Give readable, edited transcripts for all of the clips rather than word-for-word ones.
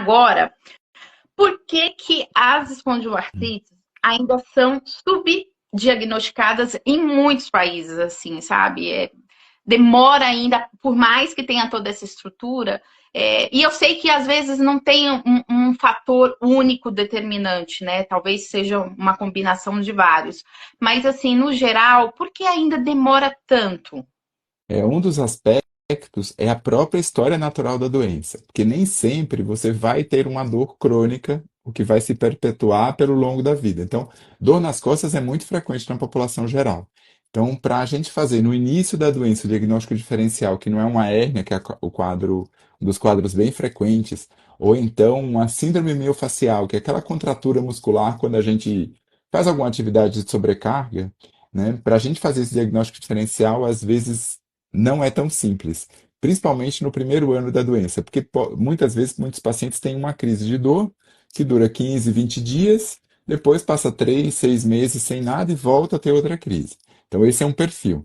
Agora, por que que as espondiloartrites ainda são subdiagnosticadas em muitos países, assim, sabe? Demora ainda, por mais que tenha toda essa estrutura, e eu sei que às vezes não tem um fator único determinante, né? Talvez seja uma combinação de vários. Mas, assim, no geral, por que ainda demora tanto? Um dos aspectos é a própria história natural da doença, porque nem sempre você vai ter uma dor crônica, o que vai se perpetuar pelo longo da vida. Então, dor nas costas é muito frequente na população geral. Então, para a gente fazer no início da doença o diagnóstico diferencial, que não é uma hérnia, que é o quadro, um dos quadros bem frequentes, ou então uma síndrome miofascial, que é aquela contratura muscular quando a gente faz alguma atividade de sobrecarga, né? Para a gente fazer esse diagnóstico diferencial, às vezes não é tão simples, principalmente no primeiro ano da doença, porque muitas vezes muitos pacientes têm uma crise de dor que dura 15, 20 dias, depois passa 3, 6 meses sem nada e volta a ter outra crise. Então, esse é um perfil.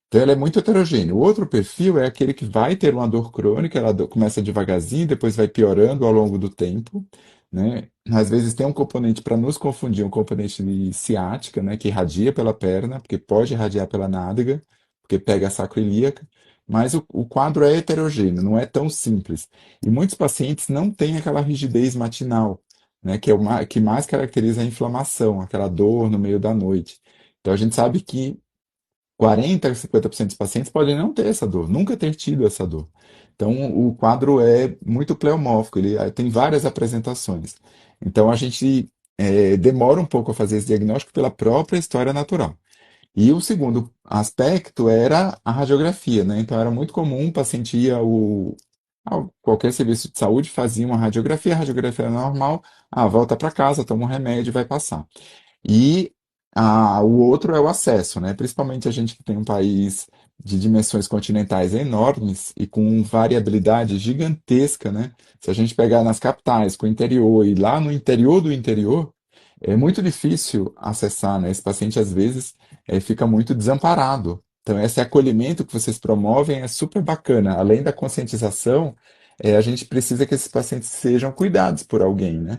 Então, ele é muito heterogêneo. O outro perfil é aquele que vai ter uma dor crônica, ela começa devagarzinho, depois vai piorando ao longo do tempo, né? Às vezes tem um componente para nos confundir, um componente de ciática, né, que irradia pela perna, porque pode irradiar pela nádega, porque pega a sacroiliaca, mas o quadro é heterogêneo, não é tão simples. E muitos pacientes não têm aquela rigidez matinal, né, que é que mais caracteriza a inflamação, aquela dor no meio da noite. Então a gente sabe que 40 a 50% dos pacientes podem não ter essa dor, nunca ter tido essa dor. Então, o quadro é muito pleomórfico, ele tem várias apresentações. Então, a gente demora um pouco a fazer esse diagnóstico pela própria história natural. E o segundo aspecto era a radiografia, né? Então, era muito comum o paciente ia a qualquer serviço de saúde, fazia uma radiografia, a radiografia era normal, volta para casa, toma um remédio e vai passar. E o outro é o acesso, né? Principalmente a gente que tem um país de dimensões continentais enormes e com variabilidade gigantesca, né? Se a gente pegar nas capitais, com o interior e lá no interior do interior, é muito difícil acessar, né? Esse paciente às vezes fica muito desamparado. Então, esse acolhimento que vocês promovem é super bacana. Além da conscientização, a gente precisa que esses pacientes sejam cuidados por alguém, né?